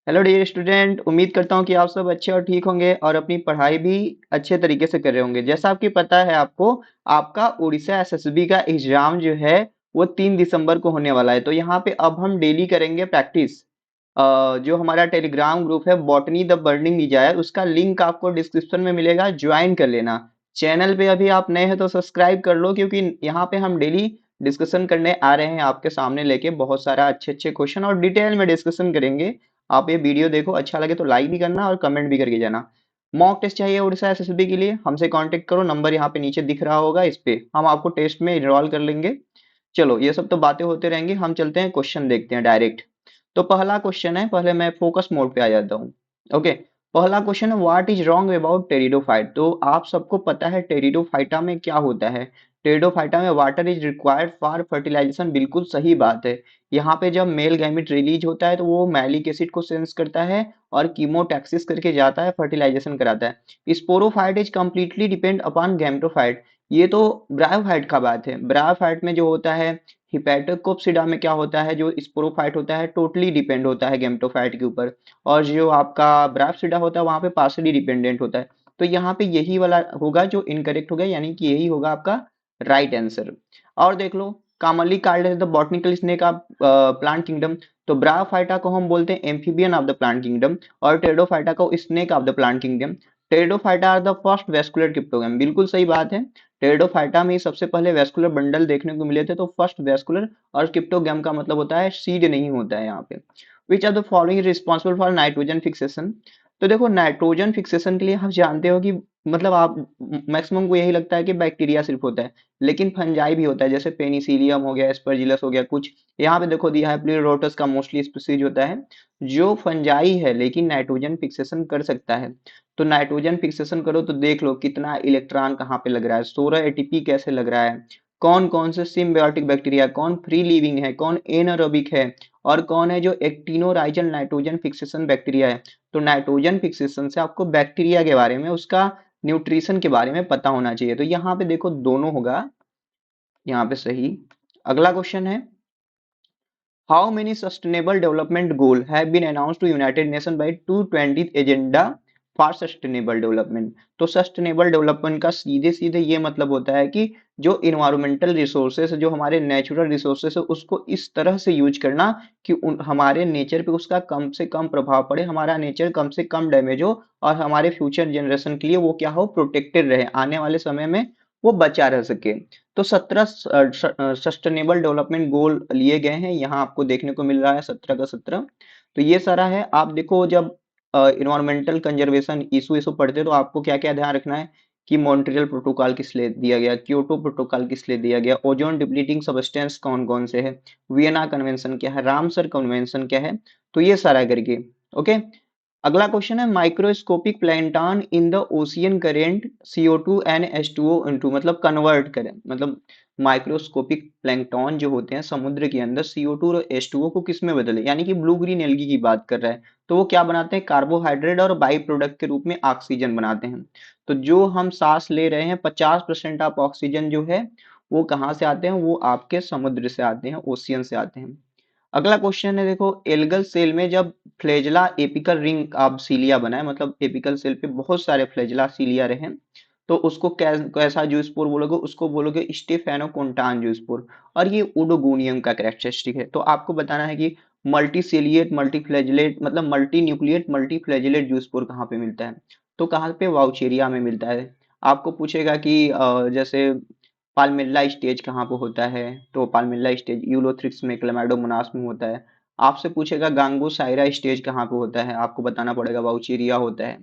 Hello dear student, उम्मीद करता हूँ कि आप सब अच्छे और ठीक होंगे और अपनी पढ़ाई भी अच्छे तरीके से कर रहे होंगे। जैसा आपकी पता है आपको, आपका उड़ीसा एसएसबी का एग्जाम जो है वो 3 दिसंबर को होने वाला है। तो यहाँ पे अब हम डेली करेंगे प्रैक्टिस। जो हमारा टेलीग्राम ग्रुप है बॉटनी द बर्निंग डिजायर, उसका लिंक आपको डिस्क्रिप्शन में मिलेगा, ज्वाइन कर लेना। चैनल पे अभी आप नए हैं तो सब्सक्राइब कर लो, क्योंकि यहाँ पे हम डेली डिस्कशन करने आ रहे हैं आपके सामने लेके बहुत सारा अच्छे अच्छे क्वेश्चन और डिटेल में डिस्कशन करेंगे। आप ये वीडियो देखो, अच्छा लगे तो लाइक भी करना और कमेंट भी करके जाना। मॉक टेस्ट चाहिए उड़ीसा एसएसबी के लिए, हमसे कांटेक्ट करो, नंबर यहाँ पे नीचे दिख रहा होगा, इस पे हम आपको टेस्ट में इनरोल कर लेंगे। चलो ये सब तो बातें होते रहेंगी, हम चलते हैं क्वेश्चन देखते हैं डायरेक्ट। तो पहला क्वेश्चन है, पहले मैं फोकस मोड पे आ जाता हूँ। ओके। पहला क्वेश्चन है, what is wrong about pteridophyte. तो आप सबको पता है टेरिडोफाइटा में क्या होता है। टेरिडोफाइटा में water is required for fertilisation, बिल्कुल सही बात है। यहाँ पे जब मेल गैमेट रिलीज होता है तो वो मैलिक एसिड को सेंस करता है और कीमोटैक्सिस करके जाता है, फर्टिलाइजेशन कराता है। Sporophyte is completely depend upon gametophyte. ये तो ब्रायोफाइट का बात है। ब्रायोफाइट में जो होता है, हिपैटोकोप्सिडा में क्या होता है, जो स्पोरोफाइट होता है टोटली डिपेंड होता है गैमेटोफाइट के ऊपर। और जो आपका ब्रायोफिटा होता है वहां पे पार्शली डिपेंडेंट होता है। तो यहाँ पे यही वाला होगा जो इनकरेक्ट होगा, यानी कि यही होगा आपका राइट आंसर। और देख लो, commonly called as the botanical snake of plant kingdom. तो ब्रायोफाइटा को हम बोलते हैं amphibian of the plant kingdom और टेरिडोफाइटा को snake of the plant kingdom. Pteridophyta are the first vascular cryptogam, बिल्कुल सही बात है। टेरिडोफाइटा में ही सबसे पहले वेस्कुलर बंडल देखने को मिले थे, तो फर्स्ट वेस्कुलर। और क्रिप्टोगम का मतलब होता है सीड नहीं होता है यहाँ पे। Which are the following responsible for nitrogen fixation. तो देखो, नाइट्रोजन फिक्सेशन के लिए आप जानते हो कि मतलब आप मैक्सिमम को यही लगता है कि बैक्टीरिया सिर्फ होता है, लेकिन फंजाई भी होता है, जैसे पेनिसिलियम हो गया, एस्परजिलस हो गया कुछ। यहाँ पे देखो दिया है, प्लेरोटस का मोस्टली स्पीसीज होता है जो फंजाई है लेकिन नाइट्रोजन फिक्सेशन कर सकता है। तो नाइट्रोजन फिक्सेशन करो तो देख लो कितना इलेक्ट्रॉन कहाँ पे लग रहा है, 16 एटीपी कैसे लग रहा है, कौन कौन से सिम्बायोटिक बैक्टीरिया, कौन फ्री लिविंग है, कौन एनारोबिक है, और कौन है जो एक्टिनोराइजल नाइट्रोजन फिक्सेशन बैक्टीरिया है। तो नाइट्रोजन फिक्सेशन से आपको बैक्टीरिया के बारे में, उसका न्यूट्रिशन के बारे में पता होना चाहिए। तो यहाँ पे देखो दोनों होगा यहाँ पे सही। अगला क्वेश्चन है, how many sustainable development goal have been announced to United Nation by 220 agenda for sustainable development. तो सस्टेनेबल डेवलपमेंट का सीधे सीधे ये मतलब होता है कि जो इन्वायरमेंटल रिसोर्सेस, जो हमारे नेचुरल रिसोर्सेस है, उसको इस तरह से यूज करना कि हमारे नेचर पे उसका कम से कम प्रभाव पड़े, हमारा नेचर कम से कम डैमेज हो, और हमारे फ्यूचर जनरेशन के लिए वो क्या हो, प्रोटेक्टेड रहे, आने वाले समय में वो बचा रह सके। तो 17 सस्टेनेबल डेवलपमेंट गोल लिए गए हैं, यहाँ आपको देखने को मिल रहा है 17 का 17। तो ये सारा है। आप देखो, जब इन्वायरमेंटल कंजर्वेशन इशू इशू पढ़ते हो तो आपको क्या क्या ध्यान रखना है कि मॉन्ट्रियल प्रोटोकॉल किस लिए दिया गया, क्योटो प्रोटोकॉल किस लिए दिया गया, ओजोन डिप्लीटिंग सब्सटेंस कौन कौन से है, वियना कन्वेंशन क्या है, रामसर कन्वेंशन क्या है। तो ये सारा करके ओके। अगला क्वेश्चन है, microscopic plankton in the ocean current CO2 and H2O into, मतलब कन्वर्ट करें, मतलब माइक्रोस्कोपिक प्लैंटन जो होते हैं समुद्र के अंदर CO2 और H2O को किस में बदले, यानी कि ब्लू ग्रीन एल्गी की बात कर रहा है। तो वो क्या बनाते हैं, कार्बोहाइड्रेट और बाई प्रोडक्ट के रूप में ऑक्सीजन बनाते हैं। तो जो हम सांस ले रहे हैं 50% ऑफ ऑक्सीजन जो है वो कहाँ से आते हैं, वो आपके समुद्र से आते हैं, ओशियन से आते हैं। अगला क्वेश्चन है, देखो एल्गल सेल में जब फ्लैजेला एपिकल रिंग ऑफ सीलिया बना है, मतलब एपिकल सेल पे बहुत सारे फ्लैजेला सीलिया रहे, तो उसको कैसा जूस्पोर बोलोगे, उसको बोलोगे स्टेफेनोकोन्टान जूस्पोर। और ये उडोगोनियम का कैरेक्टरिस्टिक है। तो आपको बताना है कि मल्टीसेलिएट मल्टीफ्लैजेलेट, मतलब मल्टी न्यूक्लिएट मल्टीफ्लैजेलेट जूस्पोर कहाँ पे मिलता है। तो कहाँ पे, वाउचेरिया में मिलता है। आपको पूछेगा कि जैसे पाल्मेल्ला स्टेज कहाँ पे होता है, तो पाल्मेल्ला स्टेज यूलोथ्रिक्स में, क्लेमाइडोमोनास में होता है। आपसे पूछेगा गांगोसाइरा स्टेज कहाँ पे होता है, आपको बताना पड़ेगा वाउचेरिया होता है।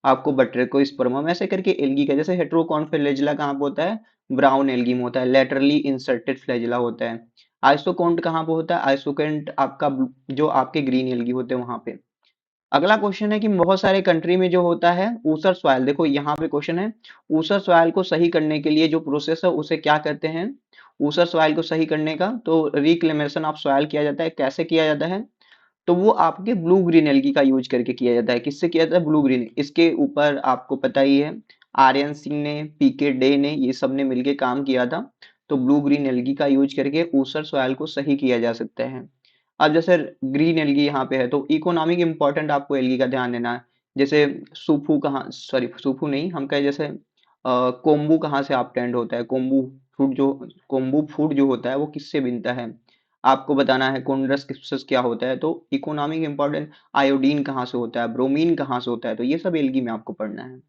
आपको बट्रेकोस्पर्मम ऐसे करके एल्गी का, जैसे हेटेरोकॉन फ्लैजेला कहाँ पे होता है, ब्राउन एल्गी में होता है, लेटरली इंसर्टेड फ्लैजेला होता है। आइसोकोन्ट कहाँ पे होता है, आइसोकेंट आपका जो आपके ग्रीन एल्गी होते हैं वहां पे। अगला क्वेश्चन है कि बहुत सारे कंट्री में जो होता है ऊसर सॉइल, देखो यहाँ पे क्वेश्चन है, ऊसर सॉइल को सही करने के लिए जो प्रोसेस है उसे क्या कहते हैं। ऊसर सॉइल को सही करने का तो रिक्लेमेशन ऑफ सॉइल किया जाता है, कैसे किया जाता है, तो वो आपके ब्लू ग्रीन एल्गी का यूज करके किया जाता है। किससे किया जाता है, ब्लू ग्रीन। इसके ऊपर आपको पता ही है, आर्यन सिंह ने, पीके डे ने, ये सब ने मिलके काम किया था। तो ब्लू ग्रीन एल्गी का यूज करके ऊसर सॉइल को सही किया जा सकता है। अब जैसे ग्रीन एल्गी यहाँ पे है तो इकोनॉमिक इम्पोर्टेंट आपको एल्गी का ध्यान देना है। जैसे सूफू कहाँ, सॉरी सूफू नहीं, हम कहे जैसे कोम्बू कहाँ से ऑब्टेंड होता है, कोम्बू फूड जो होता है वो किससे बनता है, आपको बताना है। कोन्ड्रस क्रिस्पस क्या होता है, तो इकोनॉमिक इम्पोर्टेंट। आयोडीन कहाँ से होता है, ब्रोमीन कहाँ से होता है, तो ये सब एल्गी में आपको पढ़ना है।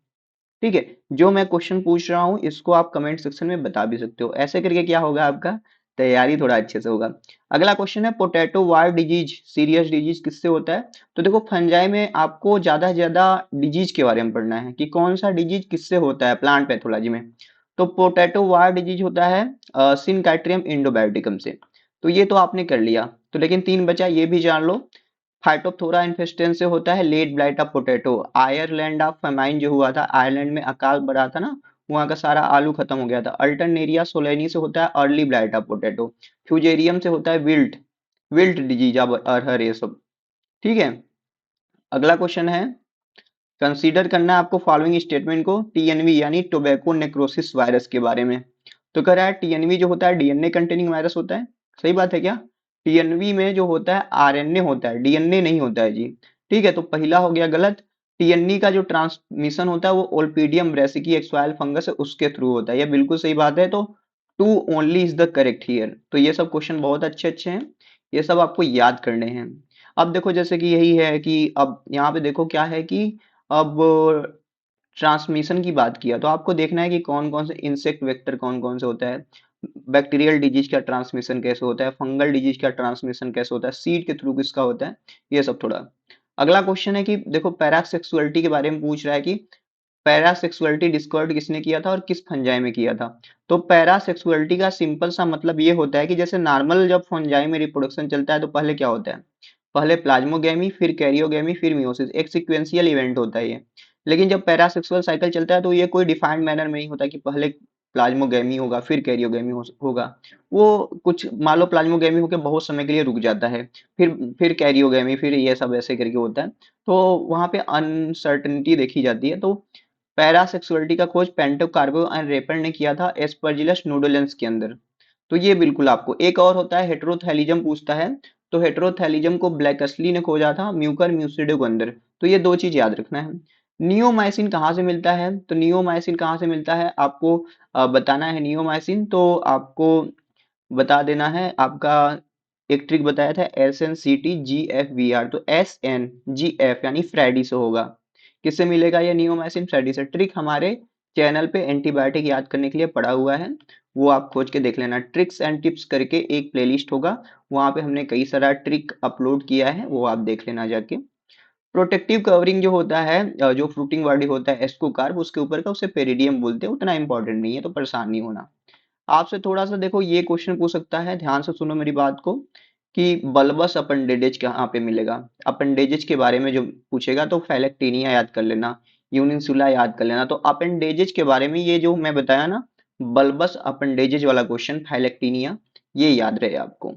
ठीक है, जो मैं क्वेश्चन पूछ रहा हूँ इसको आप कमेंट सेक्शन में बता भी सकते हो, ऐसे करके क्या होगा आपका तैयारी थोड़ा अच्छे से होगा। अगला क्वेश्चन है पोटैटो वार डिजीज सीरियस डिजीज किससे होता है। तो देखो फंजाई में आपको ज्यादा से ज्यादा डिजीज के बारे में पढ़ना है कि कौन सा डिजीज किससे होता है प्लांट पैथोलॉजी में। तो पोटैटो वार डिजीज होता है सिनकाइट्रियम इंडोबायोटिकम से। तो ये तो आपने कर लिया, तो लेकिन तीन बचा ये भी जान लो। फाइटोप्थोरा इन्फेस्टेंस से होता है late blight of potato. Ireland of famine जो हुआ था, आयरलैंड में अकाल बढ़ा था ना, वहां का सारा आलू खत्म हो गया था। अल्टरनेरिया सोलेनी से होता है early blight of potato. Fusarium से होता है विल्ट, विल्ट डिजीज ऑफ अरहर ये सब। ठीक है, अगला क्वेश्चन है, कंसीडर करना है आपको फॉलोइंग स्टेटमेंट को टीएनवी यानी टोबैको नेक्रोसिस वायरस के बारे में। तो कह रहा है टीएनवी जो होता है डीएनए कंटेनिंग वायरस होता है, सही बात है क्या। टीएनवी में जो होता है आरएनए होता है, डीएनए नहीं होता है जी। ठीक है, तो पहला हो गया गलत। टीएनई का जो ट्रांसमिशन होता है वो ओल्पीडियम ब्रेसिकी एक्सवायल फंगस है उसके थ्रू होता है, ये बिल्कुल सही बात है। तो two only is the correct here. तो ये सब क्वेश्चन बहुत अच्छे अच्छे हैं, ये सब आपको याद करने हैं। अब देखो जैसे कि यही है कि अब यहाँ पे देखो क्या है कि अब ट्रांसमिशन की बात किया तो आपको देखना है कि कौन कौन से इंसेक्ट वेक्टर कौन कौन से होता है, बैक्टीरियल डिजीज का ट्रांसमिशन कैसे होता है, फंगल डिजीज का ट्रांसमिशन कैसे होता है, सीड के थ्रू किसका होता है, ये सब थोड़ा। अगला क्वेश्चन है कि देखो पैरासेक्सुअलिटी के बारे में पूछ रहा है कि पैरासेक्सुअलिटी डिस्कवर्ड किसने किया था और किस फंजाई में किया था। तो पैरासेक्सुअलिटी का सिंपल सा मतलब ये होता है कि जैसे नॉर्मल जब फंजाई में रिप्रोडक्शन चलता है तो पहले क्या होता है, पहले प्लाज्मोगेमी फिर कैरियोगेमी फिर मियोसिस, एक सीक्वेंशियल इवेंट होता है ये। लेकिन जब पैरासेक्सुअल साइकिल चलता है तो ये कोई डिफाइंड मैनर में नहीं होता कि पहले प्लाज्मोगेमी होगा फिर कैरियोगेमी होगा। वो कुछ मान लो प्लाज्मोगेमी होकर बहुत समय के लिए रुक जाता है, फिर कैरियोगेमी फिर ये सब ऐसे करके होता है। तो वहां पे अनसर्टेनिटी देखी जाती है। तो पैरासेक्सुअलिटी का खोज पेंटोकार्पो एंड रेपर ने किया था एस्परजिलस नूडुलेंस के अंदर। तो ये बिल्कुल आपको एक और होता है हेटेरोथैलिज्म पूछता है। तो हेटेरोथैलिज्म को ब्लैकस्ली ने खोजा था म्यूकर म्यूसिडो के अंदर। तो ये दो चीज याद रखना है। नियोमाइसिन कहाँ से मिलता है, तो नियोमाइसिन कहाँ से मिलता है आपको बताना है। नियोमाइसिन तो आपको बता देना है आपका, एक ट्रिक बताया था SNCTGFVR, तो SNGF यानी फ्रेडी से होगा। किससे मिलेगा ये नियोमाइसिन, फ्रेडी से। ट्रिक हमारे चैनल पे एंटीबायोटिक याद करने के लिए पड़ा हुआ है, वो आप खोज के देख लेना। ट्रिक्स एंड टिप्स करके एक प्लेलिस्ट होगा, वहां पे हमने कई सारा ट्रिक अपलोड किया है, वो आप देख लेना जाके। प्रोटेक्टिव कवरिंग जो होता है जो फ्रूटिंग बॉडी होता है एस्कोकार्प उसके ऊपर का, उसे पेरिडियम बोलते हैं, उतना इंपॉर्टेंट नहीं है तो परेशान नहीं होना। आपसे थोड़ा सा देखो ये क्वेश्चन पूछ सकता है, ध्यान से सुनो मेरी बात को, कि बल्बस अपेंडेजेज कहाँ पे मिलेगा। अपेंडेजेज के बारे में जो पूछेगा तो फैलेक्टीनिया याद कर लेना, यूनिनसुला याद कर लेना। तो अपेंडेजेज के बारे में ये जो मैं बताया ना, बल्बस अपेंडेजेज वाला क्वेश्चन फैलेक्टीनिया, ये याद रहे आपको।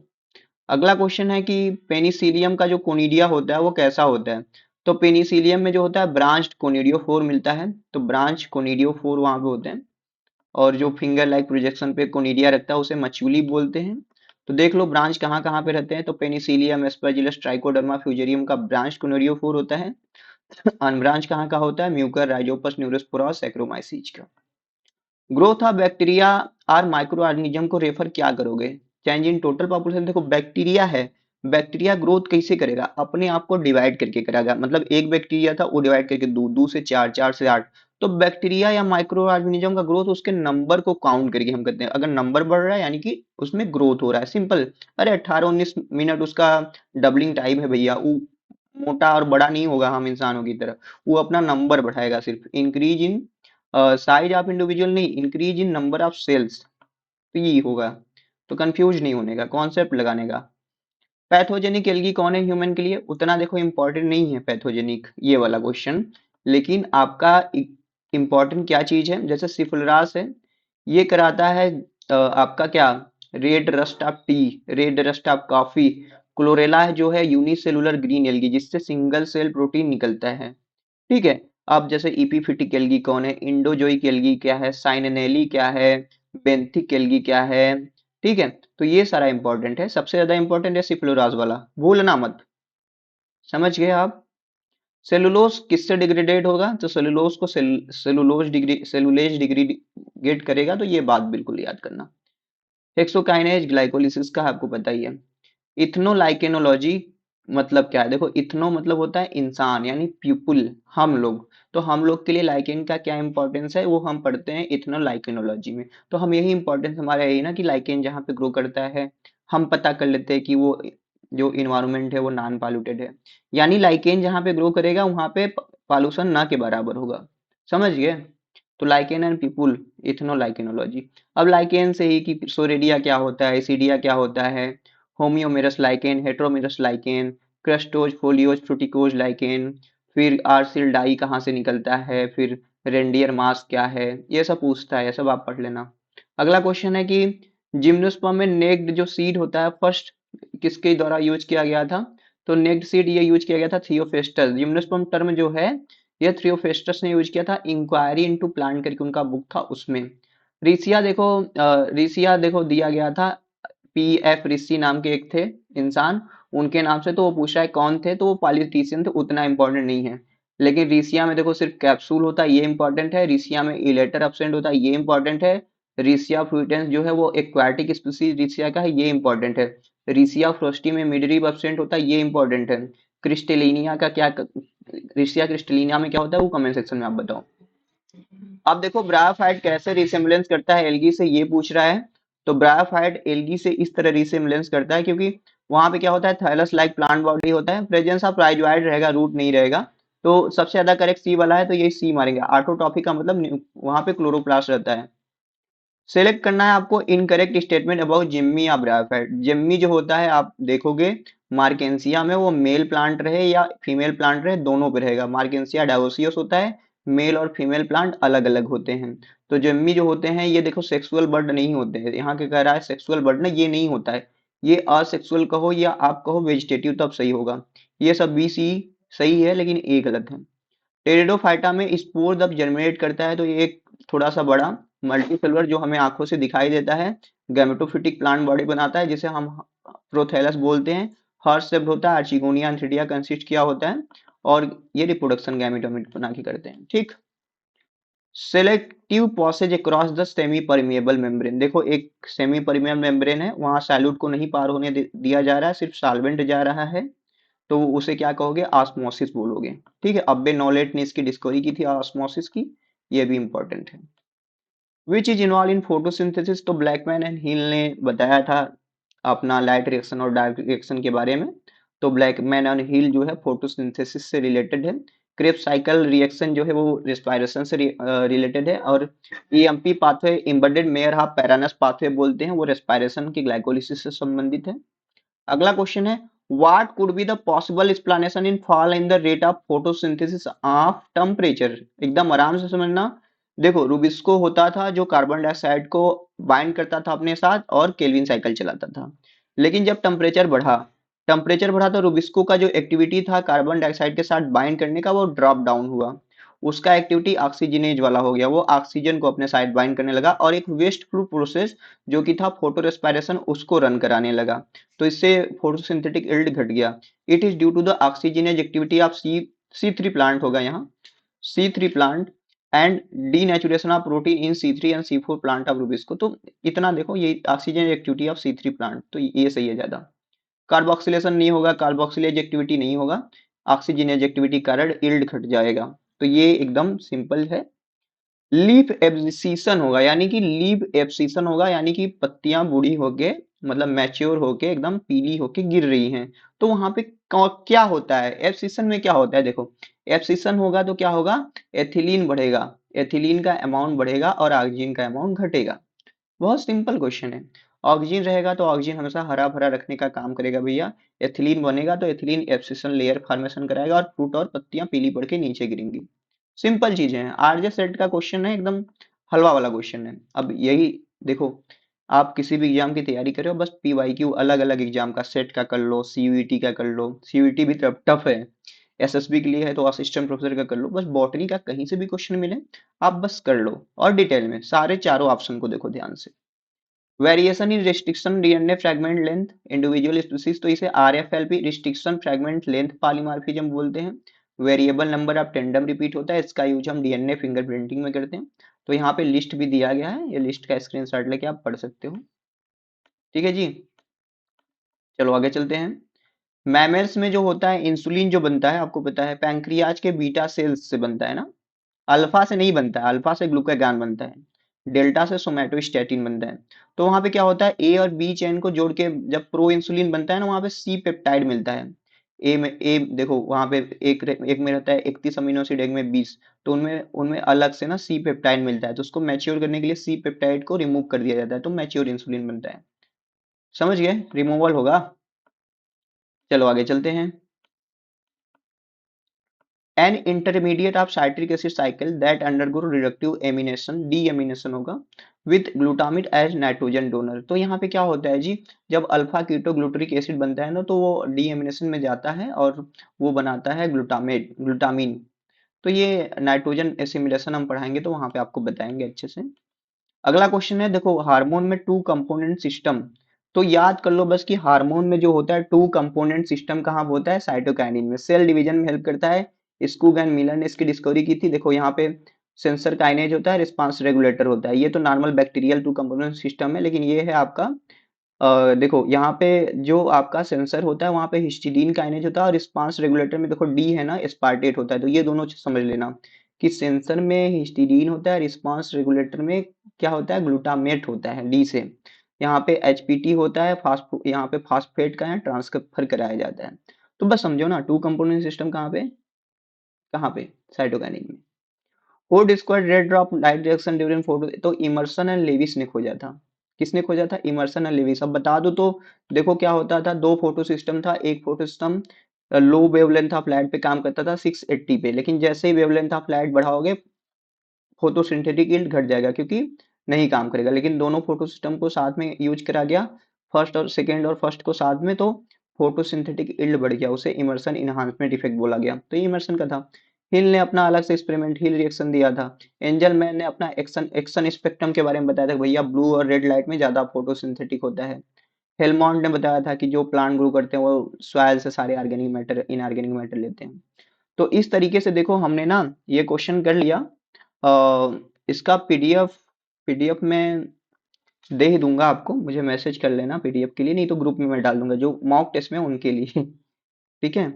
अगला क्वेश्चन है कि पेनिसिलियम का जो कोनिडिया होता है वो कैसा होता है। तो पेनिसिलियम में जो होता है ब्रांच्ड कोनिडियोफोर मिलता है, तो ब्रांच कोनिडियोफोर वहां पे होते हैं। और जो फिंगर लाइक प्रोजेक्शन पे कोनिडिया रखता है उसे मचुली बोलते हैं। तो देख लो ब्रांच कहाँ कहाँ पे रहते हैं, तो पेनिसिलियम एस्परजिलस ट्राइकोडर्मा फ्यूजेरियम का ब्रांच कोनिडियोफोर होता है। अनब्रांच कहाँ का होता है, म्यूकर राइजोपस न्यूरोस्पोरा सैक्रोमाइसीज का। ग्रोथ ऑफ बैक्टीरिया और माइक्रो ऑर्गेनिज्म को रेफर क्या करोगे, चेंज इन टोटल पॉपुलेशन। देखो बैक्टीरिया है, बैक्टीरिया ग्रोथ कैसे करेगा, अपने आप को डिवाइड करके करेगा। मतलब एक बैक्टीरिया था वो डिवाइड करके दो, दो से चार, चार से आठ। तो बैक्टीरिया या माइक्रो ऑर्गेनिज्म का ग्रोथ उसके नंबर को काउंट करके हम करते हैं। अगर नंबर बढ़ रहा है यानी कि उसमें ग्रोथ हो रहा है, सिंपल। अरे 18-19 मिनट उसका डबलिंग टाइम है भैया, वो मोटा और बड़ा नहीं होगा हम इंसानों की तरह, वो अपना नंबर बढ़ाएगा, सिर्फ increase in size of individual नहीं, increase in number of cells. तो ये होगा, तो कंफ्यूज नहीं होने का, कॉन्सेप्ट लगाने का। पैथोजेनिक एल्गी कौन है ह्यूमन के लिए, उतना देखो इंपॉर्टेंट नहीं है पैथोजेनिक ये वाला क्वेश्चन। लेकिन आपका इंपॉर्टेंट क्या चीज है, जैसे सिफुलरास है, ये कराता है आपका क्या, red rust of T, red rust of coffee. Chlorella है जो है यूनिसेलुलर ग्रीन एल्गी जिससे सिंगल सेल प्रोटीन निकलता है। ठीक है, अब जैसे इपीफिटिक एल्गी कौन है, इंडोजोइक एल्गी क्या है, साइनेनेली क्या है, बेंथिक एल्गी क्या है, ठीक है, तो ये सारा इंपॉर्टेंट है। सबसे ज्यादा इंपॉर्टेंट है सिफ्लोराज वाला, भूलना मत। समझ गए आप? सेलुलोज किससे डिग्रेडेड होगा? तो सेलुलोज को सेलुलेज डिग्रेडेट करेगा, तो ये बात बिल्कुल याद करना। हेक्सोकाइनेज ग्लाइकोलिसिस का आपको पता ही है। इथ्नोलाइकेनोलॉजी मतलब क्या है? देखो, इथ्नो मतलब होता है इंसान, यानी पीपुल, हम लोग। तो हम लोग के लिए लाइकेन का क्या इंपॉर्टेंस है, वो हम पढ़ते हैं इथ्नोलाइकेनोलॉजी में। तो हम यही इंपॉर्टेंस हमारा यही ना, कि लाइकेन जहाँ पे ग्रो करता है, हम पता कर लेते हैं कि वो जो इन्वायरमेंट है वो नॉन पॉल्यूटेड है। यानी लाइकेन जहाँ पे ग्रो करेगा वहां पे पॉल्यूशन ना के बराबर होगा। समझ गए? तो लाइकेन एंड पीपुल, इथ्नोलाइकेनोलॉजी। अब लाइकेन से ही कि सोरेडिया क्या होता है, एसिडिया क्या होता है, homoiomerous lichen, heteromerous lichen, crustose, foliose, fruticose lichen, फिर आर्सिल डाई कहाँ से निकलता है, फिर रेंडियर मास क्या है, ये सब पूछता है, ये सब आप पढ़ लेना। अगला क्वेश्चन है कि जिम्नोस्पर्म में नेक्ड जो सीड होता है, फर्स्ट किसके द्वारा यूज किया गया था? तो नेक्ड सीड ये यूज किया गया था थियोफेस्टस। जिम्नोस्पर्म टर्म जो है ये थियोफेस्टस ने यूज किया था, इंक्वायरी इनटू प्लांट करके उनका बुक था उसमें। रिसिया देखो दिया गया था, पी एफ ऋषि नाम के एक थे इंसान, उनके नाम से। तो वो पूछ रहा है कौन थे, तो वो पॉलिटिशियन थे, उतना इंपॉर्टेंट नहीं है। लेकिन ऋषिया में देखो सिर्फ कैप्सूल होता है, ये इंपॉर्टेंट है। ऋषिया में इलेटर एब्सेंट होता है, ये इंपॉर्टेंट है। ऋषिया फ्रूटेंस जो है वो एक्वाटिक स्पीसीज ऋषिया का है, ये इंपॉर्टेंट है। ऋषिया फ्रोस्टी में मिडरिब एब्सेंट होता है, ये इंपॉर्टेंट है। क्रिस्टेलिनिया का क्या, ऋषिया क्रिस्टेलिनिया में क्या होता है, वो कमेंट सेक्शन में आप बताओ। अब देखो ब्रायोफाइट कैसे रिसेम्बलेंस करता है एल्गी से, ये पूछ रहा है। तो ब्रायोफाइट एल्गी से इस तरह रिसेम्बलेंस करता है, क्योंकि वहां पे क्या होता है, थैलस लाइक प्लांट बॉडी होता है, प्रेजेंस ऑफ राइजोइड रहेगा, रूट नहीं रहेगा। तो सबसे ज्यादा करेक्ट सी वाला है, तो ये सी मारेंगे। ऑटोट्रॉफी का मतलब वहां पे क्लोरोप्लास्ट रहता है। सेलेक्ट करना है आपको इनकरेक्ट स्टेटमेंट अबाउट जिम्मी या ब्रायोफाइट। जिम्मी जो होता है आप देखोगे मार्केंसिया में, वो मेल प्लांट रहे या फीमेल प्लांट रहे, दोनों पे रहेगा। मार्केंसिया डायोसियस होता है, मेल और फीमेल प्लांट अलग अलग होते हैं। तो जिम्मी जो होते हैं ये देखो सेक्सुअल बर्ड नहीं होते हैं, यहाँ के कह रहा है सेक्सुअल बर्ड ना, ये नहीं होता है। ये असेक्सुअल कहो या आप कहो वेजिटेटिव, तब सही होगा। ये सब बी सी सही है, लेकिन ए गलत है। टेरिडोफाइटा में स्पोर जब जर्मिनेट करता है, तो ये एक थोड़ा सा बड़ा मल्टीसेलुलर जो हमें आंखों से दिखाई देता है, गैमेटोफिटिक प्लांट बॉडी बनाता है, जिसे हम प्रोथैलस बोलते हैं। हर्ष शेप्ड होता है, आर्चिगोनिया एंथीडिया कंसिस्ट किया होता है, और ये रिप्रोडक्शन गैमेटोमिट बना के करते हैं। ठीक। Selective passage across the semi permeable membrane. देखो एक सेमी परमिएबल मेम्ब्रेन है, वहां सैल्यूट को नहीं पार होने दिया जा रहा है, सिर्फ सॉल्वेंट जा रहा है। तो उसे क्या कहोगे? ऑस्मोसिस बोलोगे। ठीक है, अब्बे नॉलेट ने इसकी डिस्कवरी की थी ऑस्मोसिस की, ये भी इंपॉर्टेंट है। Which is involve in photosynthesis. तो ब्लैकमैन एंड हिल ने बताया था अपना लाइट रिएक्शन और डार्क रिएक्शन के बारे में। तो ब्लैकमैन एंड हिल जो है फोटोसिंथेसिस से रिलेटेड है। क्रेब्स साइकिल रिएक्शन जो है वो रेस्पिरेशन से रिलेटेड है। और EMP pathway Embden Meyerhof Parnas pathway बोलते हैं, वो रेस्पिरेशन की ग्लाइकोलिसिस से संबंधित है। अगला क्वेश्चन है, what could be the possible explanation in fall in the rate of photosynthesis of temperature. एकदम आराम से समझना। देखो रूबिस्को होता था जो कार्बन डाइऑक्साइड को बाइंड करता था अपने साथ और केल्विन साइकिल चलाता था। लेकिन जब टेम्परेचर बढ़ा तो रूबिस्को का जो एक्टिविटी था कार्बन डाइऑक्साइड के साथ बाइंड करने का, वो ड्रॉप डाउन हुआ। उसका एक्टिविटी ऑक्सीजनेज वाला हो गया, वो ऑक्सीजन को अपने साइड बाइंड करने लगा, और एक वेस्ट प्रूफ प्रोसेस जो कि था फोटो रेस्पिरेशन, उसको रन कराने लगा। तो इससे फोटोसिंथेटिक यील्ड घट गया। It is due to the oxygenase activity of C3 plant होगा यहाँ, C3 plant, and denaturation of protein in C3 and C4 plant of rubisco. तो इतना देखो, ये oxygen activity of C3 plant, तो ये सही है ज्यादा। कार्बोक्सिलेशन नहीं होगा, कार्बोक्सिलेज एक्टिविटी नहीं होगा, ऑक्सीजनेज एक्टिविटी कारण यील्ड घट जाएगा। तो ये एकदम सिंपल है। लीफ एब्सिशन होगा, यानी कि लीफ एब्सिशन होगा, यानी कि पत्तियां बूढ़ी होके, मतलब मैच्योर होके एकदम पीली होके गिर रही हैं। तो वहां पे क्या होता है एब्सिशन में? क्या होता है देखो, एब्सिशन होगा तो क्या होगा, एथिलीन बढ़ेगा, एथिलीन का अमाउंट बढ़ेगा और ऑक्सीजन का अमाउंट घटेगा। बहुत सिंपल क्वेश्चन है। ऑक्सीजन रहेगा तो ऑक्सीजन हमेशा हरा भरा रखने का काम करेगा भैया। एथिलीन बनेगा तो एथिलीन एब्सिशन लेयर फॉर्मेशन कराएगा, और फ्रूट और पत्तियां पीली पड़ के नीचे गिरेंगी। सिंपल चीजें हैं। आरजे सेट का क्वेश्चन है, एकदम हलवा वाला क्वेश्चन है। अब यही देखो, आप किसी भी एग्जाम की तैयारी कर रहे हो, बस पीवाईक्यू अलग अलग एग्जाम का सेट का कर लो, सीयूईटी का कर लो। सीयूईटी भी टफ है, एसएसबी के लिए है तो असिस्टेंट प्रोफेसर का कर लो। बस बॉटनी का कहीं से भी क्वेश्चन मिले आप बस कर लो, और डिटेल में सारे चारों ऑप्शन को देखो ध्यान से। Variation in restriction DNA fragment length individual species, तो इसे RFLP restriction fragment length polymorphism बोलते हैं। Variable number of tandem repeat होता है, इसका यूज हम डीएनए फिंगरप्रिंटिंग में करते हैं। तो यहाँ पे लिस्ट भी दिया गया है, ये लिस्ट का स्क्रीनशॉट लेके आप पढ़ सकते हो। ठीक है जी, चलो आगे चलते हैं। मैमल्स में जो होता है इंसुलिन जो बनता है, आपको पता है पैंक्रियाज के बीटा सेल्स से बनता है ना, अल्फा से नहीं बनता है, अल्फा से ग्लूकागॉन बनता है, डेल्टा से सोमैटोस्टैटिन बनता है। तो वहां पे क्या होता है, ए और बी चेन को जोड़ के जब प्रो इंसुलिन बनता है ना, वहां पे सी पेप्टाइड मिलता है। ए में ए देखो वहां पे एक में रहता है 31 अमीनो एसिड, एक में 20, तो उनमें उनमें अलग से ना सी पेप्टाइड मिलता है, तो उसको मैच्योर करने के लिए सी पेप्टाइड को रिमूव कर दिया जाता है, तो मैच्योर इंसुलिन बनता है। समझ गए, रिमूवल होगा। चलो आगे चलते हैं। An intermediate of citric acid cycle that undergo reductive ammunition, deamination होगा, विथ ग्लूटामिड एज नाइट्रोजन डोनर। तो यहाँ पे क्या होता है जी, जब अल्फा कीटो ग्लूटरिक एसिड बनता है ना, तो वो डीएमिनेशन में जाता है और वो बनाता है ग्लूटामेट ग्लूटामीन। तो ये नाइट्रोजन एसिमिलेशन हम पढ़ाएंगे तो वहां पे आपको बताएंगे अच्छे से। अगला क्वेश्चन है, देखो हार्मोन में टू कंपोनेंट सिस्टम, तो याद कर लो बस कि हार्मोन में जो होता है टू कंपोनेंट सिस्टम कहाँ होता है, साइटोकाइनिन में, सेल डिवीजन में हेल्प करता है। स्कूग एंड मिलर ने इसकी डिस्कवरी की थी। देखो यहाँ पे सेंसर काइनेज होता है, रिस्पांस रेगुलेटर होता है, ये तो normal bacterial two component system है, लेकिन ये है आपका देखो यहाँ पे जो आपका सेंसर होता है वहां पे हिस्टिडीन काइनेज होता है, और रिस्पांस रेगुलेटर में देखो डी है ना, स्पार्टेट होता है, तो ये दोनों चीज समझ लेना कि सेंसर में हिस्टिडीन होता है, रिस्पांस रेगुलेटर में क्या होता है, ग्लूटामेट होता है डी से। यहाँ पे एचपीटी होता है, फास्फो यहाँ पे फास्फेट का है ट्रांसफर कराया जाता है। तो बस समझो ना, टू कंपोनेंट सिस्टम कहाँ पे साइटोकाइनिन में। Who discovered red drop light reaction during photo, तो इमर्सन एंड लेविस ने खोजा था। किसने खोजा था, इमर्सन एंड लेविस। अब बता दो तो, देखो क्या होता था, दो फोटो सिस्टम था, एक photo system low wavelength of light पे काम करता था 680 पे, लेकिन जैसे ही वेवलेंथ ऑफ लाइट बढ़ाओगे फोटोसिंथेटिक यील्ड घट जाएगा, क्योंकि नहीं काम करेगा। लेकिन दोनों फोटो सिस्टम को साथ में यूज करा गया, फर्स्ट और सेकेंड और फर्स्ट को साथ में, तो फोटोसिंथेटिक यील्ड बढ़ गया, उसे इमर्सन इनहांसमेंट इफेक्ट बोला गया, तो ये इमर्सन का था। हिल ने अपना अलग से एक्सपेरिमेंट हिल रिएक्शन दिया था। एंजल मैन ने अपना एक्शन एक्शन स्पेक्ट्रम के बारे में बताया था कि भैया ब्लू और रेड लाइट में ज्यादा फोटोसिंथेटिक होता है। हेलमोंट ने बताया था कि जो प्लांट ग्रो करते हैं वो सॉइल से सारे ऑर्गेनिक मैटर इनऑर्गेनिक मैटर लेते हैं। तो इस तरीके से देखो हमने ना ये क्वेश्चन कर लिया। इसका पीडीएफ में दे ही दूंगा आपको, मुझे मैसेज कर लेना पीडीएफ के लिए, नहीं तो ग्रुप में मैं डाल दूंगा जो मॉक टेस्ट में उनके लिए। ठीक है,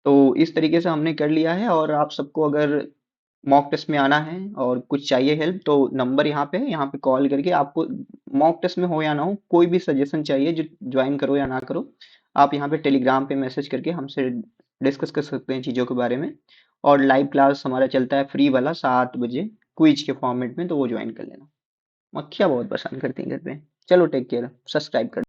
तो इस तरीके से हमने कर लिया है। और आप सबको अगर मॉक टेस्ट में आना है और कुछ चाहिए हेल्प, तो नंबर यहाँ पे है, यहाँ पे कॉल करके आपको मॉक टेस्ट में हो या ना हो कोई भी सजेशन चाहिए, जो ज्वाइन करो या ना करो, आप यहाँ पे टेलीग्राम पे मैसेज करके हमसे डिस्कस कर सकते हैं चीज़ों के बारे में। और लाइव क्लास हमारा चलता है फ्री वाला 7 बजे क्विज के फॉर्मेट में, तो वो ज्वाइन कर लेना। मक्खियाँ बहुत परेशान करती हैं घर पे। चलो टेक केयर, सब्सक्राइब कर